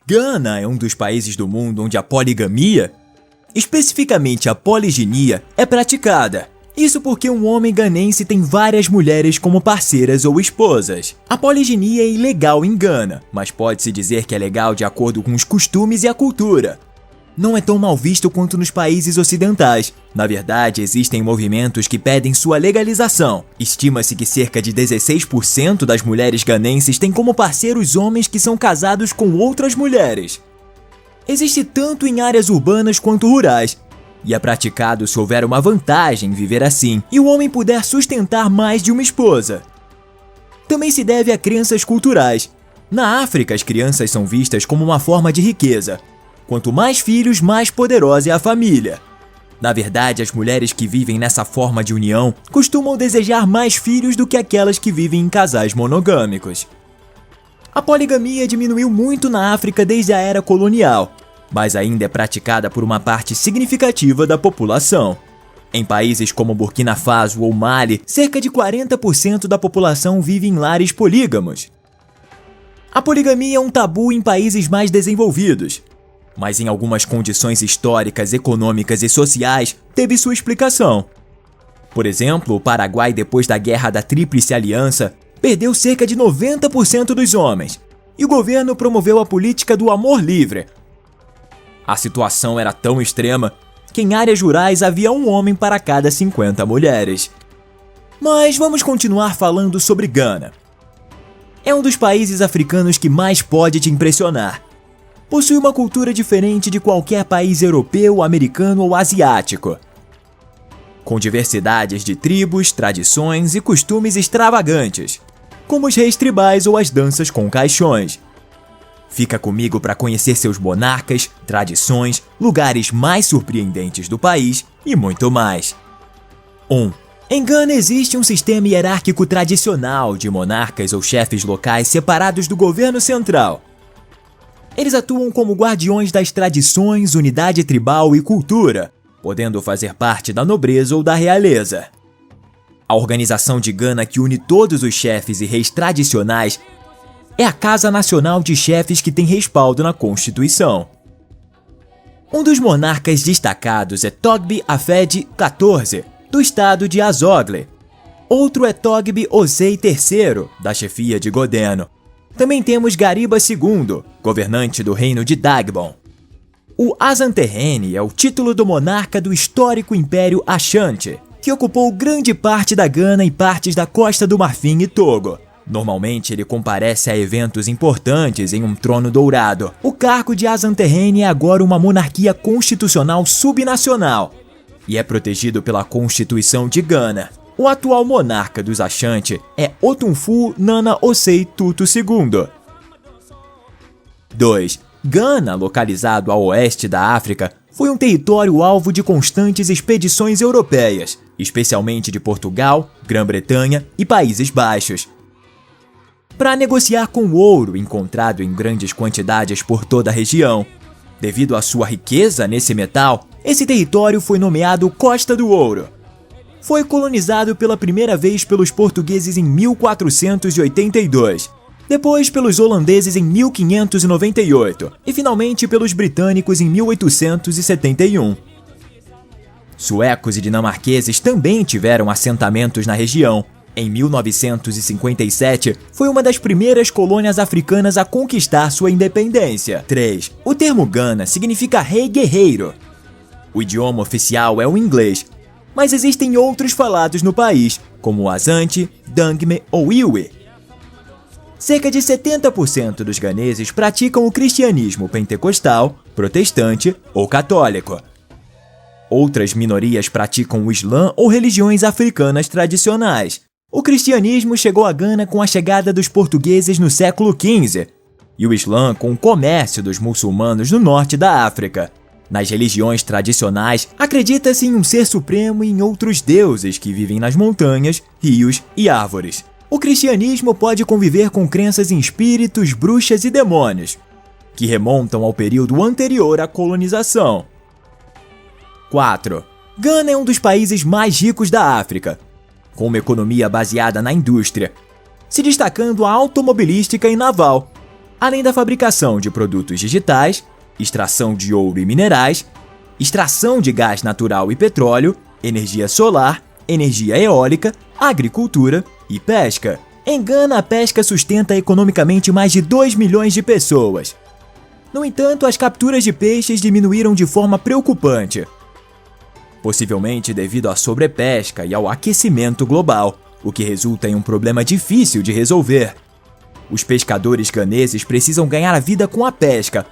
Gana é um dos países do mundo onde a poligamia, especificamente a poliginia, é praticada. Isso porque um homem ganense tem várias mulheres como parceiras ou esposas. A poliginia é ilegal em Gana, mas pode-se dizer que é legal de acordo com os costumes e a cultura. Não é tão mal visto quanto nos países ocidentais. Na verdade, existem movimentos que pedem sua legalização. Estima-se que cerca de 16% das mulheres ganenses têm como parceiros homens que são casados com outras mulheres. Existe tanto em áreas urbanas quanto rurais, e é praticado se houver uma vantagem em viver assim e o homem puder sustentar mais de uma esposa. Também se deve a crenças culturais. Na África, as crianças são vistas como uma forma de riqueza. Quanto mais filhos, mais poderosa é a família. Na verdade, as mulheres que vivem nessa forma de união costumam desejar mais filhos do que aquelas que vivem em casais monogâmicos. A poligamia diminuiu muito na África desde a era colonial, mas ainda é praticada por uma parte significativa da população. Em países como Burkina Faso ou Mali, cerca de 40% da população vive em lares polígamos. A poligamia é um tabu em países mais desenvolvidos, mas em algumas condições históricas, econômicas e sociais teve sua explicação. Por exemplo, o Paraguai, depois da Guerra da Tríplice Aliança, perdeu cerca de 90% dos homens, e o governo promoveu a política do amor livre. A situação era tão extrema que em áreas rurais havia um homem para cada 50 mulheres. Mas vamos continuar falando sobre Gana. É um dos países africanos que mais pode te impressionar. Possui uma cultura diferente de qualquer país europeu, americano ou asiático, com diversidades de tribos, tradições e costumes extravagantes, como os reis tribais ou as danças com caixões. Fica comigo para conhecer seus monarcas, tradições, lugares mais surpreendentes do país e muito mais. 1. Em Gana existe um sistema hierárquico tradicional de monarcas ou chefes locais separados do governo central. Eles atuam como guardiões das tradições, unidade tribal e cultura, podendo fazer parte da nobreza ou da realeza. A organização de Gana que une todos os chefes e reis tradicionais é a Casa Nacional de Chefes, que tem respaldo na Constituição. Um dos monarcas destacados é Togbi Afed XIV, do estado de Azogle. Outro é Togbi Osei III, da chefia de Godeno. Também temos Gariba II, governante do reino de Dagbon. O Azanterrene é o título do monarca do histórico Império Ashanti, que ocupou grande parte da Gana e partes da Costa do Marfim e Togo. Normalmente ele comparece a eventos importantes em um trono dourado. O cargo de Azanterrene é agora uma monarquia constitucional subnacional e é protegido pela Constituição de Gana. O atual monarca dos Ashanti é Otunfu Nana Osei Tutu II. 2. Gana, localizado a oeste da África, foi um território alvo de constantes expedições europeias, especialmente de Portugal, Grã-Bretanha e Países Baixos, para negociar com o ouro encontrado em grandes quantidades por toda a região. Devido à sua riqueza nesse metal, esse território foi nomeado Costa do Ouro. Foi colonizado pela primeira vez pelos portugueses em 1482, depois pelos holandeses em 1598 e finalmente pelos britânicos em 1871. Suecos e dinamarqueses também tiveram assentamentos na região. Em 1957, foi uma das primeiras colônias africanas a conquistar sua independência. 3. O termo Gana significa rei guerreiro. O idioma oficial é o inglês, mas existem outros falados no país, como o Azante, Dangme ou Iwi. Cerca de 70% dos ganeses praticam o cristianismo pentecostal, protestante ou católico. Outras minorias praticam o Islã ou religiões africanas tradicionais. O cristianismo chegou a Gana com a chegada dos portugueses no século XV e o Islã com o comércio dos muçulmanos no norte da África. Nas religiões tradicionais, acredita-se em um ser supremo e em outros deuses que vivem nas montanhas, rios e árvores. O cristianismo pode conviver com crenças em espíritos, bruxas e demônios, que remontam ao período anterior à colonização. 4. Gana é um dos países mais ricos da África, com uma economia baseada na indústria, se destacando a automobilística e naval. além da fabricação de produtos digitais, extração de ouro e minerais, extração de gás natural e petróleo, energia solar, energia eólica, agricultura e pesca. Em Gana, a pesca sustenta economicamente mais de 2 milhões de pessoas. No entanto, as capturas de peixes diminuíram de forma preocupante, possivelmente devido à sobrepesca e ao aquecimento global, o que resulta em um problema difícil de resolver. Os pescadores ganeses precisam ganhar a vida com a pesca,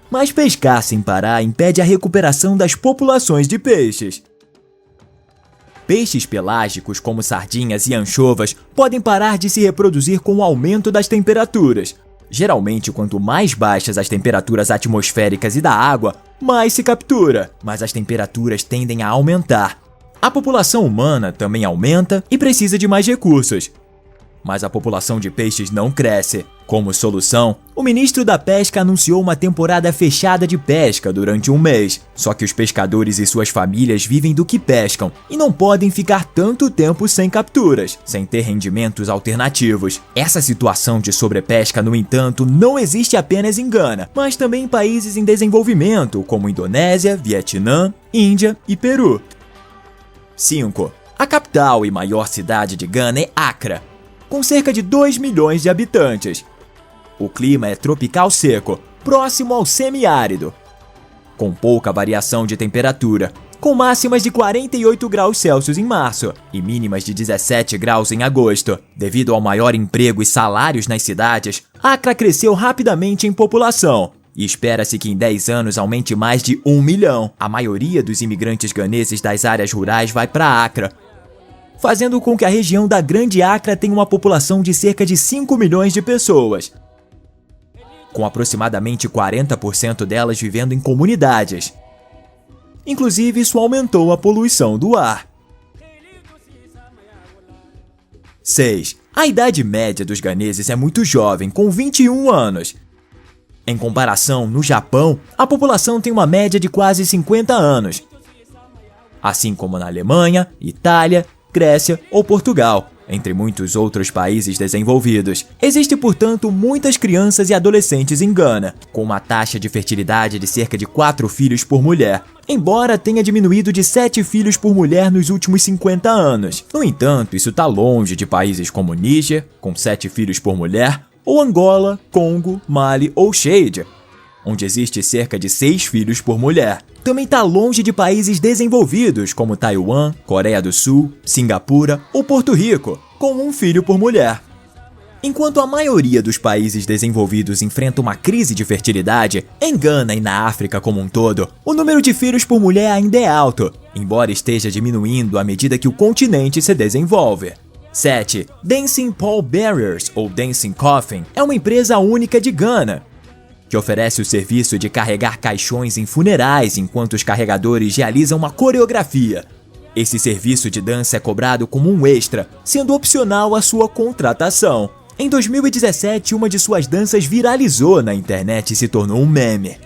mas pescar sem parar impede a recuperação das populações de peixes. Peixes pelágicos como sardinhas e anchovas podem parar de se reproduzir com o aumento das temperaturas. Geralmente, quanto mais baixas as temperaturas atmosféricas e da água, mais se captura, mas as temperaturas tendem a aumentar. A população humana também aumenta e precisa de mais recursos. Mas a população de peixes não cresce. Como solução, o ministro da Pesca anunciou uma temporada fechada de pesca durante um mês. Só que os pescadores e suas famílias vivem do que pescam e não podem ficar tanto tempo sem capturas, sem ter rendimentos alternativos. Essa situação de sobrepesca, no entanto, não existe apenas em Gana, mas também em países em desenvolvimento, como Indonésia, Vietnã, Índia e Peru. 5. A capital e maior cidade de Gana é Accra, com cerca de 2 milhões de habitantes. O clima é tropical seco, próximo ao semiárido, com pouca variação de temperatura, com máximas de 48 graus Celsius em março e mínimas de 17 graus em agosto. Devido ao maior emprego e salários nas cidades, Accra cresceu rapidamente em população e espera-se que em 10 anos aumente mais de 1 milhão. A maioria dos imigrantes ganeses das áreas rurais vai para Accra, fazendo com que a região da Grande Accra tenha uma população de cerca de 5 milhões de pessoas, com aproximadamente 40% delas vivendo em comunidades. Inclusive, isso aumentou a poluição do ar. 6. A idade média dos ganeses é muito jovem, com 21 anos. Em comparação, no Japão, a população tem uma média de quase 50 anos, assim como na Alemanha, Itália, Grécia ou Portugal, entre muitos outros países desenvolvidos. Existe, portanto, muitas crianças e adolescentes em Gana, com uma taxa de fertilidade de cerca de 4 filhos por mulher, embora tenha diminuído de 7 filhos por mulher nos últimos 50 anos. No entanto, isso está longe de países como Níger, com 7 filhos por mulher, ou Angola, Congo, Mali ou Chad, onde existe cerca de 6 filhos por mulher. Também está longe de países desenvolvidos como Taiwan, Coreia do Sul, Singapura ou Porto Rico, com 1 filho por mulher. Enquanto a maioria dos países desenvolvidos enfrenta uma crise de fertilidade, em Gana e na África como um todo, o número de filhos por mulher ainda é alto, embora esteja diminuindo à medida que o continente se desenvolve. 7. Dancing Pall Bearers, ou Dancing Coffin, é uma empresa única de Gana, que oferece o serviço de carregar caixões em funerais enquanto os carregadores realizam uma coreografia. Esse serviço de dança é cobrado como um extra, sendo opcional a sua contratação. Em 2017, uma de suas danças viralizou na internet e se tornou um meme.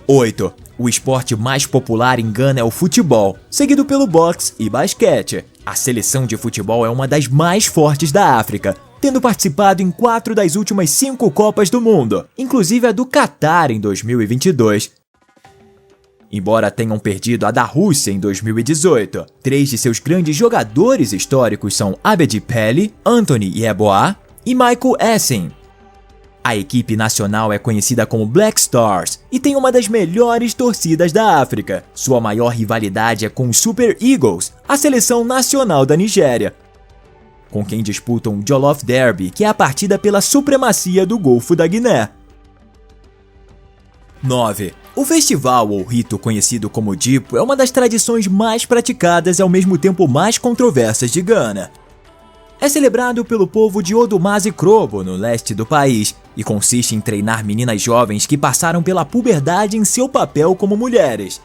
8. O esporte mais popular em Gana é o futebol, seguido pelo boxe e basquete. A seleção de futebol é uma das mais fortes da África, tendo participado em 4 das últimas 5 Copas do Mundo, inclusive a do Catar em 2022. Embora tenham perdido a da Rússia em 2018, 3 de seus grandes jogadores históricos são Abedi Pele, Anthony Yeboah e Michael Essien. A equipe nacional é conhecida como Black Stars e tem uma das melhores torcidas da África. Sua maior rivalidade é com os Super Eagles, a seleção nacional da Nigéria, com quem disputam o Jollof Derby, que é a partida pela supremacia do Golfo da Guiné. 9. O festival ou rito conhecido como Dipo é uma das tradições mais praticadas e ao mesmo tempo mais controversas de Gana. É celebrado pelo povo de Odumazi Krobo, no leste do país, e consiste em treinar meninas jovens que passaram pela puberdade em seu papel como mulheres.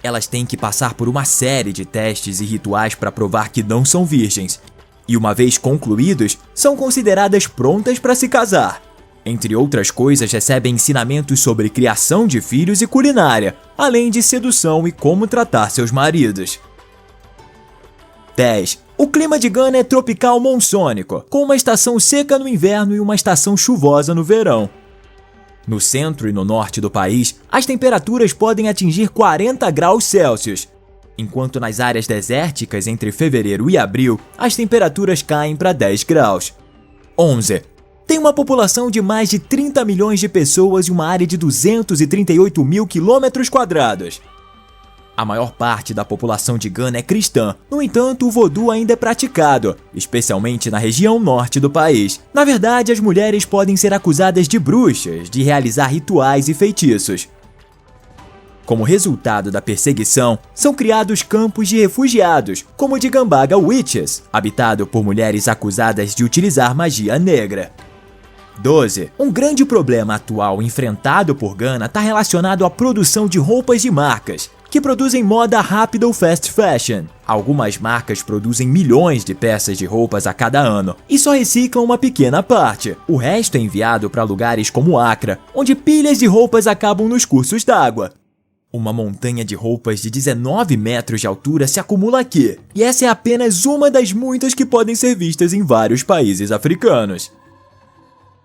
Elas têm que passar por uma série de testes e rituais para provar que não são virgens, e uma vez concluídos, são consideradas prontas para se casar. Entre outras coisas, recebem ensinamentos sobre criação de filhos e culinária, além de sedução e como tratar seus maridos. 10. O clima de Gana é tropical monsônico, com uma estação seca no inverno e uma estação chuvosa no verão. No centro e no norte do país, as temperaturas podem atingir 40 graus Celsius, enquanto nas áreas desérticas entre fevereiro e abril, as temperaturas caem para 10 graus. 11. Tem uma população de mais de 30 milhões de pessoas e uma área de 238 mil quilômetros quadrados. A maior parte da população de Gana é cristã, no entanto, o vodu ainda é praticado, especialmente na região norte do país. Na verdade, as mulheres podem ser acusadas de bruxas, de realizar rituais e feitiços. Como resultado da perseguição, são criados campos de refugiados, como o de Gambaga Witches, habitado por mulheres acusadas de utilizar magia negra. 12. Um grande problema atual enfrentado por Gana está relacionado à produção de roupas de marcas, que produzem moda rápida ou fast fashion. Algumas marcas produzem milhões de peças de roupas a cada ano e só reciclam uma pequena parte. O resto é enviado para lugares como Accra, onde pilhas de roupas acabam nos cursos d'água. Uma montanha de roupas de 19 metros de altura se acumula aqui, e essa é apenas uma das muitas que podem ser vistas em vários países africanos.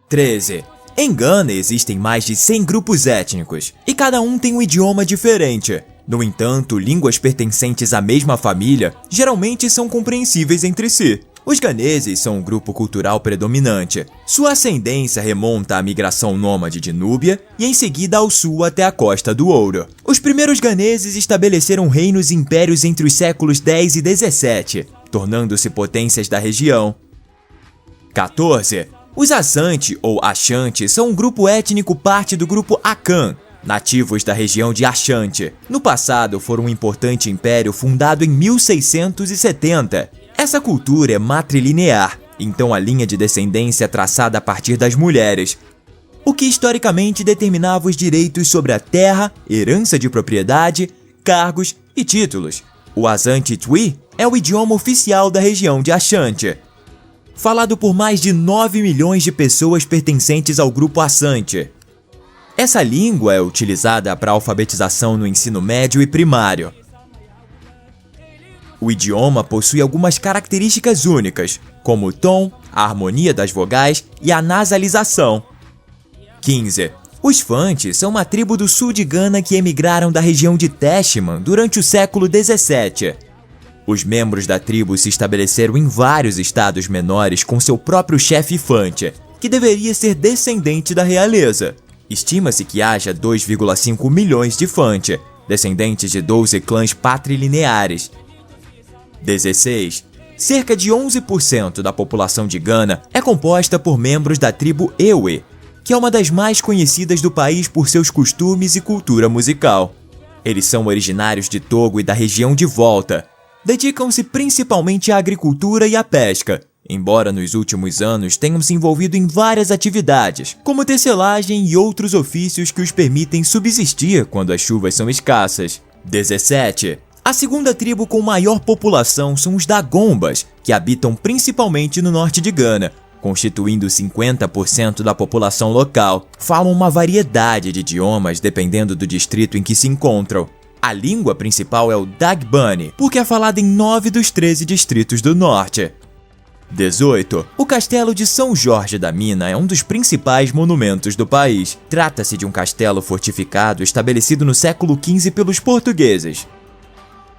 13. Em Gana existem mais de 100 grupos étnicos, e cada um tem um idioma diferente. No entanto, línguas pertencentes à mesma família geralmente são compreensíveis entre si. Os ganeses são um grupo cultural predominante. Sua ascendência remonta à migração nômade de Núbia e em seguida ao sul até a Costa do Ouro. Os primeiros ganeses estabeleceram reinos e impérios entre os séculos 10 e 17, tornando-se potências da região. 14. Os Asante ou Ashanti são um grupo étnico parte do grupo Akan, nativos da região de Ashanti. No passado, foram um importante império fundado em 1670. Essa cultura é matrilinear, então a linha de descendência é traçada a partir das mulheres, o que historicamente determinava os direitos sobre a terra, herança de propriedade, cargos e títulos. O Asante Twi é o idioma oficial da região de Ashanti, falado por mais de 9 milhões de pessoas pertencentes ao grupo Asante. Essa língua é utilizada para alfabetização no ensino médio e primário. O idioma possui algumas características únicas, como o tom, a harmonia das vogais e a nasalização. 15. Os Fanti são uma tribo do sul de Gana que emigraram da região de Teshman durante o século 17. Os membros da tribo se estabeleceram em vários estados menores com seu próprio chefe Fanti, que deveria ser descendente da realeza. Estima-se que haja 2,5 milhões de Fanti, descendentes de 12 clãs patrilineares. 16. Cerca de 11% da população de Gana é composta por membros da tribo Ewe, que é uma das mais conhecidas do país por seus costumes e cultura musical. Eles são originários de Togo e da região de Volta. Dedicam-se principalmente à agricultura e à pesca, embora nos últimos anos tenham se envolvido em várias atividades, como tecelagem e outros ofícios que os permitem subsistir quando as chuvas são escassas. 17. A segunda tribo com maior população são os Dagombas, que habitam principalmente no norte de Gana, constituindo 50% da população local. Falam uma variedade de idiomas dependendo do distrito em que se encontram. A língua principal é o Dagbani, porque é falada em 9 dos 13 distritos do norte. 18. O Castelo de São Jorge da Mina é um dos principais monumentos do país. Trata-se de um castelo fortificado estabelecido no século XV pelos portugueses,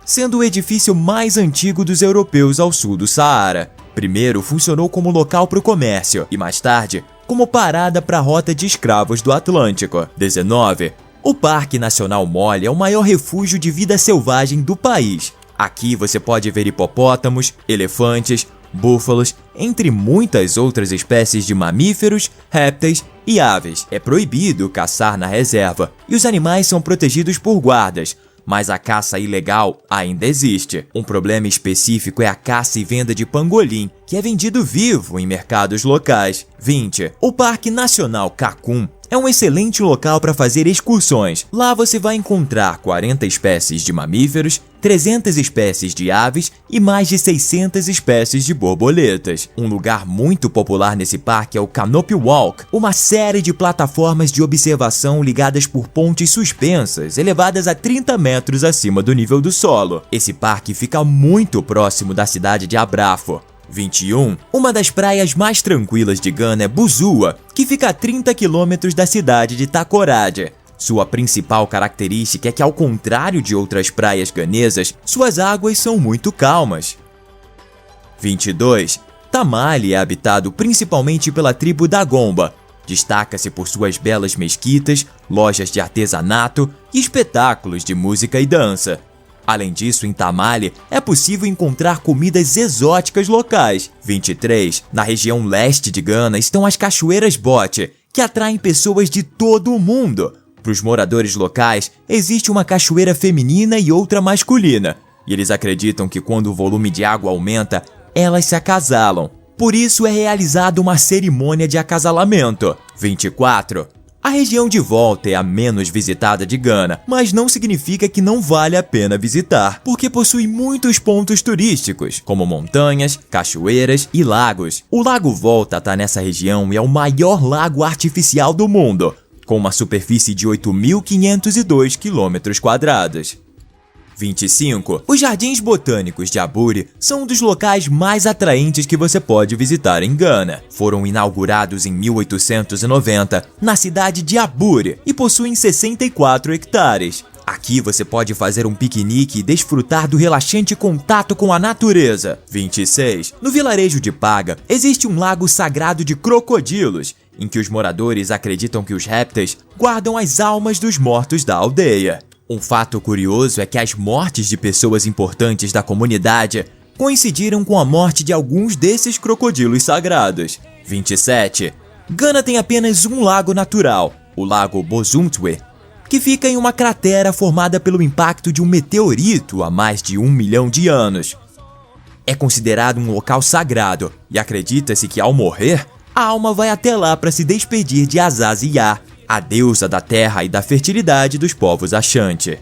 sendo o edifício mais antigo dos europeus ao sul do Saara. Primeiro funcionou como local para o comércio e mais tarde como parada para a rota de escravos do Atlântico. 19. O Parque Nacional Mole é o maior refúgio de vida selvagem do país. Aqui você pode ver hipopótamos, elefantes, búfalos, entre muitas outras espécies de mamíferos, répteis e aves. É proibido caçar na reserva e os animais são protegidos por guardas, mas a caça ilegal ainda existe. Um problema específico é a caça e venda de pangolim, que é vendido vivo em mercados locais. 20. O Parque Nacional Kakun é um excelente local para fazer excursões. Lá você vai encontrar 40 espécies de mamíferos, 300 espécies de aves e mais de 600 espécies de borboletas. Um lugar muito popular nesse parque é o Canopy Walk, uma série de plataformas de observação ligadas por pontes suspensas, elevadas a 30 metros acima do nível do solo. Esse parque fica muito próximo da cidade de Abrafo. 21. Uma das praias mais tranquilas de Gana é Buzua, que fica a 30 quilômetros da cidade de Takoradi. Sua principal característica é que, ao contrário de outras praias ganesas, suas águas são muito calmas. 22. Tamale é habitado principalmente pela tribo Dagomba. Destaca-se por suas belas mesquitas, lojas de artesanato e espetáculos de música e dança. Além disso, em Tamale é possível encontrar comidas exóticas locais. 23. Na região leste de Gana estão as cachoeiras Bote, que atraem pessoas de todo o mundo. Para os moradores locais, existe uma cachoeira feminina e outra masculina, e eles acreditam que quando o volume de água aumenta, elas se acasalam. Por isso é realizada uma cerimônia de acasalamento. 24. A região de volta é a menos visitada de Gana, mas não significa que não vale a pena visitar, porque possui muitos pontos turísticos, como montanhas, cachoeiras e lagos. O Lago Volta está nessa região e é o maior lago artificial do mundo, com uma superfície de 8.502 km². 25. Os Jardins Botânicos de Aburi são um dos locais mais atraentes que você pode visitar em Gana. Foram inaugurados em 1890 na cidade de Aburi e possuem 64 hectares. Aqui você pode fazer um piquenique e desfrutar do relaxante contato com a natureza. 26. No vilarejo de Paga existe um lago sagrado de crocodilos, em que os moradores acreditam que os répteis guardam as almas dos mortos da aldeia. Um fato curioso é que as mortes de pessoas importantes da comunidade coincidiram com a morte de alguns desses crocodilos sagrados. 27. Gana tem apenas um lago natural, o Lago Bozuntwe, que fica em uma cratera formada pelo impacto de um meteorito há mais de 1 milhão de anos. É considerado um local sagrado e acredita-se que, ao morrer, a alma vai até lá para se despedir de Azaziá, a deusa da terra e da fertilidade dos povos Ashanti.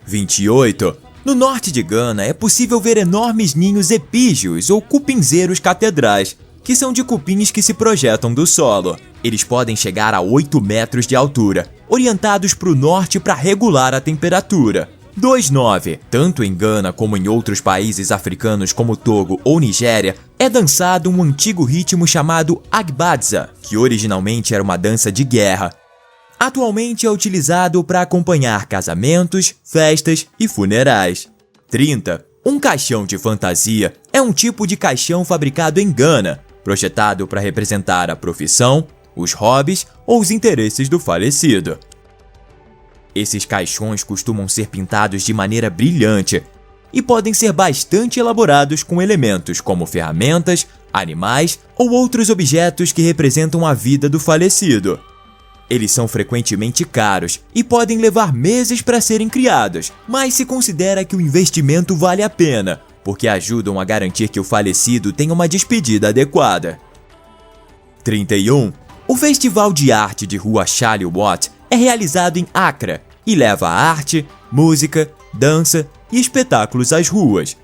28. No norte de Gana é possível ver enormes ninhos epígeos ou cupinzeiros catedrais, que são de cupins que se projetam do solo. Eles podem chegar a 8 metros de altura, orientados para o norte para regular a temperatura. 2.9. Tanto em Gana como em outros países africanos como Togo ou Nigéria, é dançado um antigo ritmo chamado Agbadza, que originalmente era uma dança de guerra. Atualmente é utilizado para acompanhar casamentos, festas e funerais. 30. Um caixão de fantasia é um tipo de caixão fabricado em Gana, projetado para representar a profissão, os hobbies ou os interesses do falecido. Esses caixões costumam ser pintados de maneira brilhante e podem ser bastante elaborados com elementos como ferramentas, animais ou outros objetos que representam a vida do falecido. Eles são frequentemente caros e podem levar meses para serem criados, mas se considera que o investimento vale a pena, porque ajudam a garantir que o falecido tenha uma despedida adequada. 31. O Festival de Arte de Rua Chaliwat é realizado em Accra e leva arte, música, dança e espetáculos às ruas.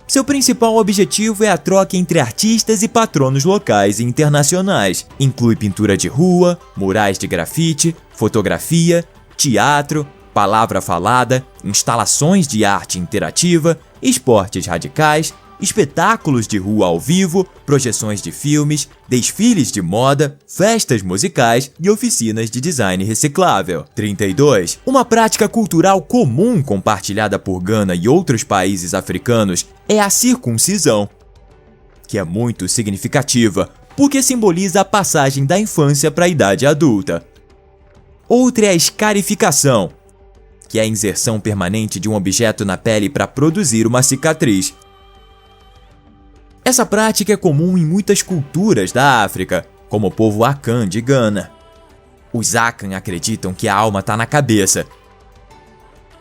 Seu principal objetivo é a troca entre artistas e patronos locais e internacionais. Inclui pintura de rua, murais de grafite, fotografia, teatro, palavra falada, instalações de arte interativa, esportes radicais, espetáculos de rua ao vivo, projeções de filmes, desfiles de moda, festas musicais e oficinas de design reciclável. 32. Uma prática cultural comum compartilhada por Gana e outros países africanos é a circuncisão, que é muito significativa porque simboliza a passagem da infância para a idade adulta. Outra é a escarificação, que é a inserção permanente de um objeto na pele para produzir uma cicatriz. Essa prática é comum em muitas culturas da África, como o povo Akan de Gana. Os Akan acreditam que a alma está na cabeça.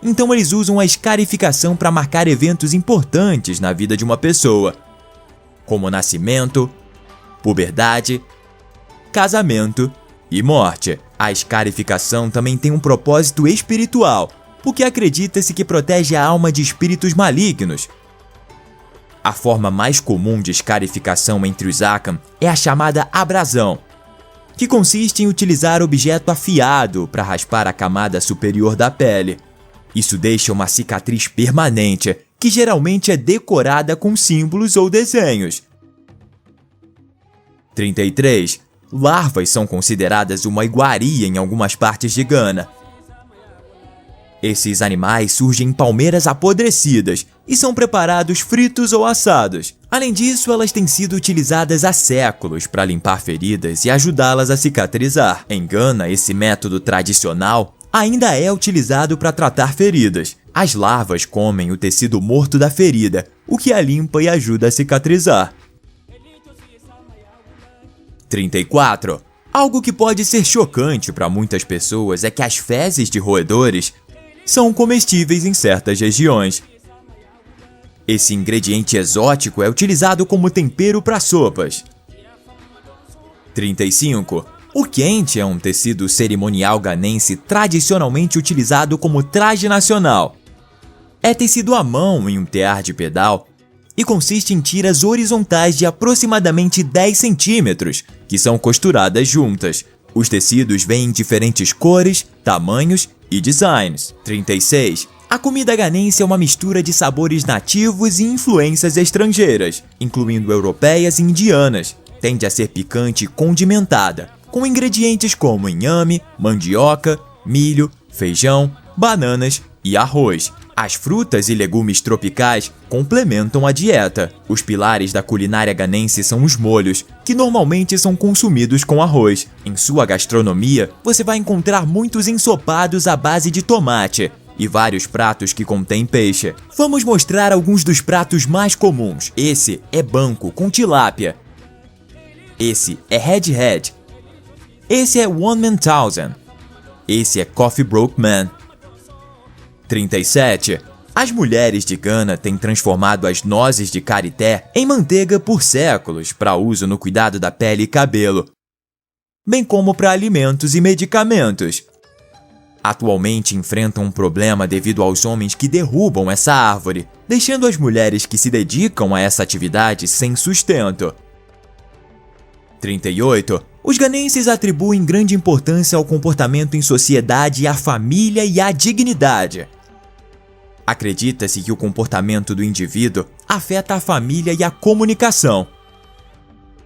Então eles usam a escarificação para marcar eventos importantes na vida de uma pessoa, como nascimento, puberdade, casamento e morte. A escarificação também tem um propósito espiritual, porque acredita-se que protege a alma de espíritos malignos. A forma mais comum de escarificação entre os Akan é a chamada abrasão, que consiste em utilizar objeto afiado para raspar a camada superior da pele. Isso deixa uma cicatriz permanente, que geralmente é decorada com símbolos ou desenhos. 33. Larvas são consideradas uma iguaria em algumas partes de Gana. Esses animais surgem em palmeiras apodrecidas e são preparados fritos ou assados. Além disso, elas têm sido utilizadas há séculos para limpar feridas e ajudá-las a cicatrizar. Em Gana, esse método tradicional ainda é utilizado para tratar feridas. As larvas comem o tecido morto da ferida, o que a limpa e ajuda a cicatrizar. 34. Algo que pode ser chocante para muitas pessoas é que as fezes de roedores são comestíveis em certas regiões. Esse ingrediente exótico é utilizado como tempero para sopas. 35. O quente é um tecido cerimonial ganense tradicionalmente utilizado como traje nacional. É tecido à mão em um tear de pedal e consiste em tiras horizontais de aproximadamente 10 centímetros, que são costuradas juntas. Os tecidos vêm em diferentes cores, tamanhos e designs. 36. A comida ganense é uma mistura de sabores nativos e influências estrangeiras, incluindo europeias e indianas. Tende a ser picante e condimentada, com ingredientes como inhame, mandioca, milho, feijão, bananas e arroz. As frutas e legumes tropicais complementam a dieta. Os pilares da culinária ganense são os molhos, que normalmente são consumidos com arroz. Em sua gastronomia, você vai encontrar muitos ensopados à base de tomate e vários pratos que contêm peixe. Vamos mostrar alguns dos pratos mais comuns. Esse é banco com tilápia. Esse é head. Esse é one man thousand. Esse é coffee broke man. 37. As mulheres de Gana têm transformado as nozes de carité em manteiga por séculos para uso no cuidado da pele e cabelo, bem como para alimentos e medicamentos. Atualmente enfrentam um problema devido aos homens que derrubam essa árvore, deixando as mulheres que se dedicam a essa atividade sem sustento. 38. Os ganenses atribuem grande importância ao comportamento em sociedade, à família e à dignidade. Acredita-se que o comportamento do indivíduo afeta a família e a comunicação.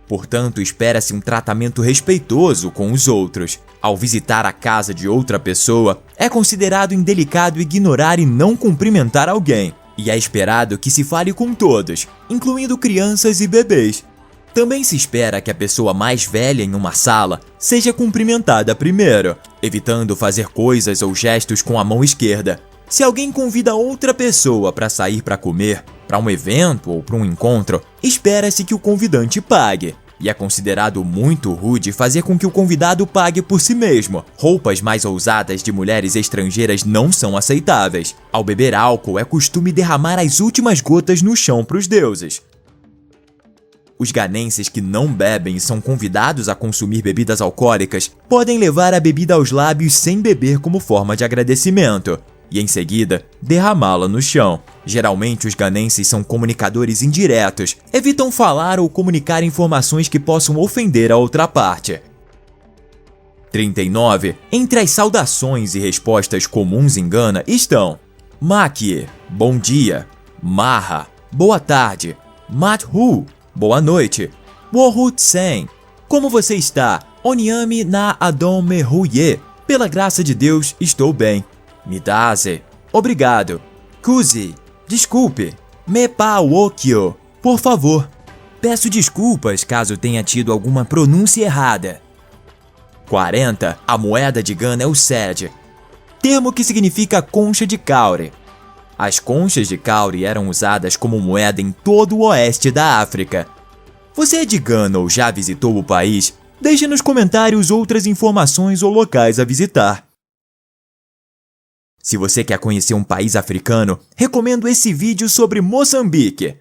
Portanto, espera-se um tratamento respeitoso com os outros. Ao visitar a casa de outra pessoa, é considerado indelicado ignorar e não cumprimentar alguém. E é esperado que se fale com todos, incluindo crianças e bebês. Também se espera que a pessoa mais velha em uma sala seja cumprimentada primeiro, evitando fazer coisas ou gestos com a mão esquerda. Se alguém convida outra pessoa para sair para comer, para um evento ou para um encontro, espera-se que o convidante pague. E é considerado muito rude fazer com que o convidado pague por si mesmo. Roupas mais ousadas de mulheres estrangeiras não são aceitáveis. Ao beber álcool, é costume derramar as últimas gotas no chão para os deuses. Os ganenses que não bebem e são convidados a consumir bebidas alcoólicas podem levar a bebida aos lábios sem beber como forma de agradecimento e, em seguida, derramá-la no chão. Geralmente, os ganenses são comunicadores indiretos, evitam falar ou comunicar informações que possam ofender a outra parte. 39. Entre as saudações e respostas comuns em Gana estão Makie, bom dia, Maha, boa tarde, Mathu, boa noite, Wohut Sen, como você está? Onyami na Adon Mehuye, pela graça de Deus, estou bem. Midase, obrigado. Kuzi, desculpe. Mepa Wokyo, por favor. Peço desculpas caso tenha tido alguma pronúncia errada. 40. A moeda de Gana é o Sed, termo que significa concha de caure. As conchas de caure eram usadas como moeda em todo o oeste da África. Você é de Gana ou já visitou o país? Deixe nos comentários outras informações ou locais a visitar. Se você quer conhecer um país africano, recomendo esse vídeo sobre Moçambique.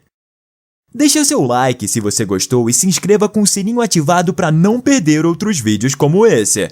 Deixe seu like se você gostou e se inscreva com o sininho ativado para não perder outros vídeos como esse.